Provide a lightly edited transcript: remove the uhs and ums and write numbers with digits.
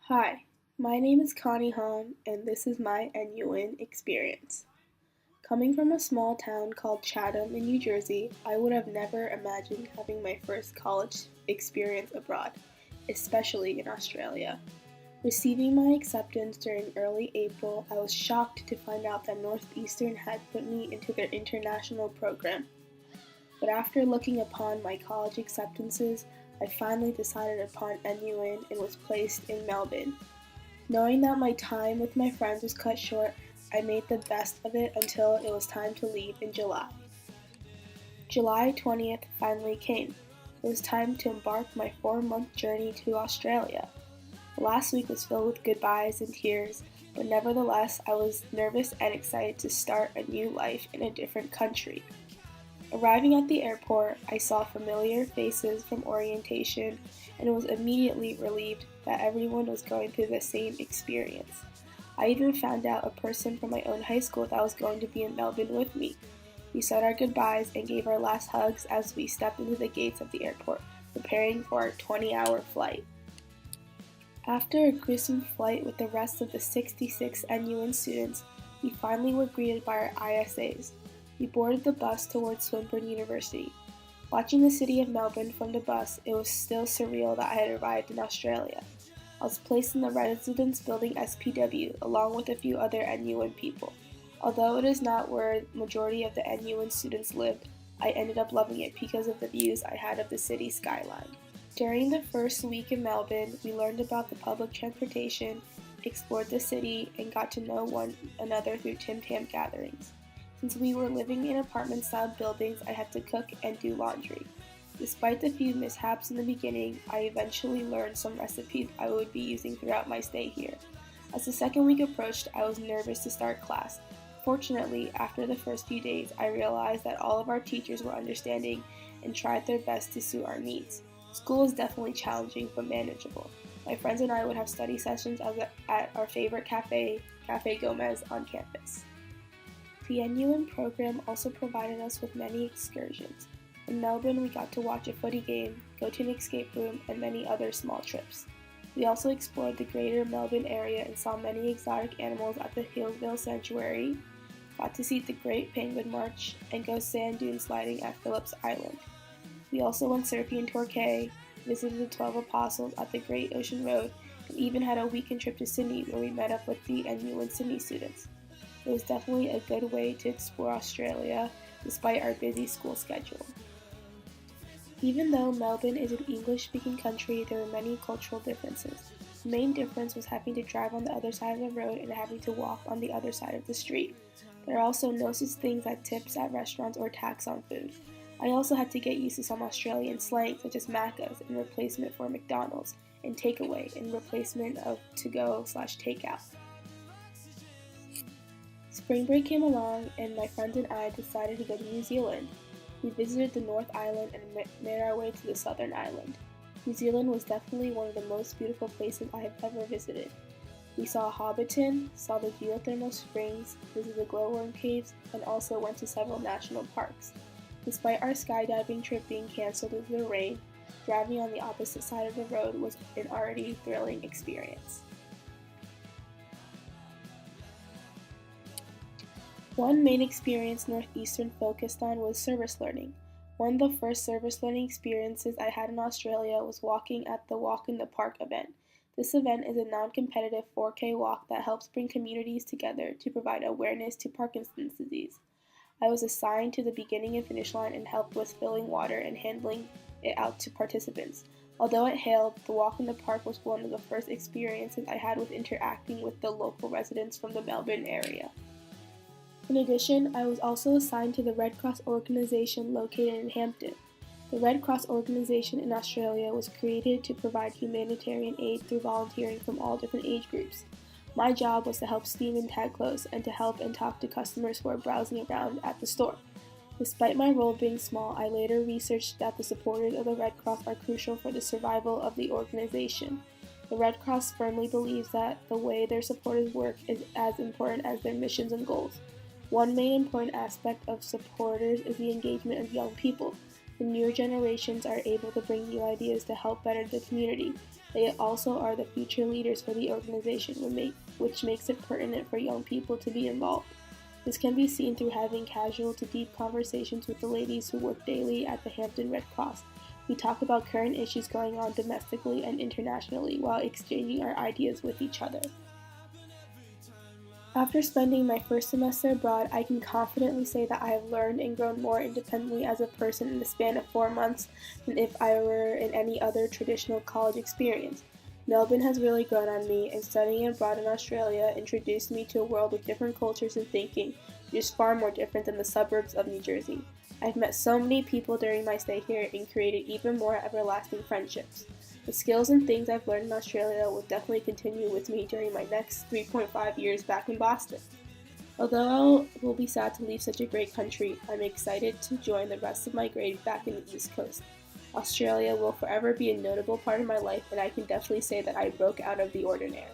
Hi, my name is Connie Han, and this is my NUin experience. Coming from a small town called Chatham in New Jersey, I would have never imagined having my first college experience abroad, especially in Australia. Receiving my acceptance during early April, I was shocked to find out that Northeastern had put me into their international program. But after looking upon my college acceptances, I finally decided upon NUin and was placed in Melbourne. Knowing that my time with my friends was cut short, I made the best of it until it was time to leave in July. July 20th finally came. It was time to embark my 4-month journey to Australia. The last week was filled with goodbyes and tears, but nevertheless, I was nervous and excited to start a new life in a different country. Arriving at the airport, I saw familiar faces from orientation and was immediately relieved that everyone was going through the same experience. I even found out a person from my own high school that was going to be in Melbourne with me. We said our goodbyes and gave our last hugs as we stepped into the gates of the airport, preparing for our 20-hour flight. After a gruesome flight with the rest of the 66 NUin students, we finally were greeted by our ISAs. We boarded the bus towards Swinburne University. Watching the city of Melbourne from the bus, it was still surreal that I had arrived in Australia. I was placed in the Residence Building SPW along with a few other NUin people. Although it is not where the majority of the NUin students lived, I ended up loving it because of the views I had of the city skyline. During the first week in Melbourne, we learned about the public transportation, explored the city, and got to know one another through Tim Tam gatherings. Since we were living in apartment-style buildings, I had to cook and do laundry. Despite the few mishaps in the beginning, I eventually learned some recipes I would be using throughout my stay here. As the second week approached, I was nervous to start class. Fortunately, after the first few days, I realized that all of our teachers were understanding and tried their best to suit our needs. School was definitely challenging but manageable. My friends and I would have study sessions at our favorite cafe, Cafe Gomez, on campus. The NUin program also provided us with many excursions. In Melbourne, we got to watch a footy game, go to an escape room, and many other small trips. We also explored the greater Melbourne area and saw many exotic animals at the Hillsville Sanctuary, got to see the Great Penguin March, and go sand dune sliding at Phillips Island. We also went surfing in Torquay, visited the 12 Apostles at the Great Ocean Road, and even had a weekend trip to Sydney where we met up with the NUin Sydney students. It was definitely a good way to explore Australia despite our busy school schedule. Even though Melbourne is an English-speaking country, there were many cultural differences. The main difference was having to drive on the other side of the road and having to walk on the other side of the street. There are also no such things as tips at restaurants or tax on food. I also had to get used to some Australian slang such as macca's in replacement for McDonald's and takeaway in replacement of to-go/takeout. Spring break came along and my friends and I decided to go to New Zealand. We visited the North Island and made our way to the Southern Island. New Zealand was definitely one of the most beautiful places I have ever visited. We saw Hobbiton, saw the geothermal springs, visited the glowworm caves, and also went to several national parks. Despite our skydiving trip being cancelled due to the rain, driving on the opposite side of the road was an already thrilling experience. One main experience Northeastern focused on was service learning. One of the first service learning experiences I had in Australia was walking at the Walk in the Park event. This event is a non-competitive 4K walk that helps bring communities together to provide awareness to Parkinson's disease. I was assigned to the beginning and finish line and helped with filling water and handing it out to participants. Although it hailed, the walk in the park was one of the first experiences I had with interacting with the local residents from the Melbourne area. In addition, I was also assigned to the Red Cross organization located in Hampton. The Red Cross organization in Australia was created to provide humanitarian aid through volunteering from all different age groups. My job was to help steam and tag clothes and to help and talk to customers who are browsing around at the store. Despite my role being small, I later researched that the supporters of the Red Cross are crucial for the survival of the organization. The Red Cross firmly believes that the way their supporters work is as important as their missions and goals. One main important aspect of supporters is the engagement of young people. The newer generations are able to bring new ideas to help better the community. They also are the future leaders for the organization, which makes it pertinent for young people to be involved. This can be seen through having casual to deep conversations with the ladies who work daily at the Hampton Red Cross. We talk about current issues going on domestically and internationally while exchanging our ideas with each other. After spending my first semester abroad, I can confidently say that I have learned and grown more independently as a person in the span of 4 months than if I were in any other traditional college experience. Melbourne has really grown on me, and studying abroad in Australia introduced me to a world with different cultures and thinking, which is far more different than the suburbs of New Jersey. I've met so many people during my stay here and created even more everlasting friendships. The skills and things I've learned in Australia will definitely continue with me during my next 3.5 years back in Boston. Although I will be sad to leave such a great country, I'm excited to join the rest of my grade back in the East Coast. Australia will forever be a notable part of my life, and I can definitely say that I broke out of the ordinary.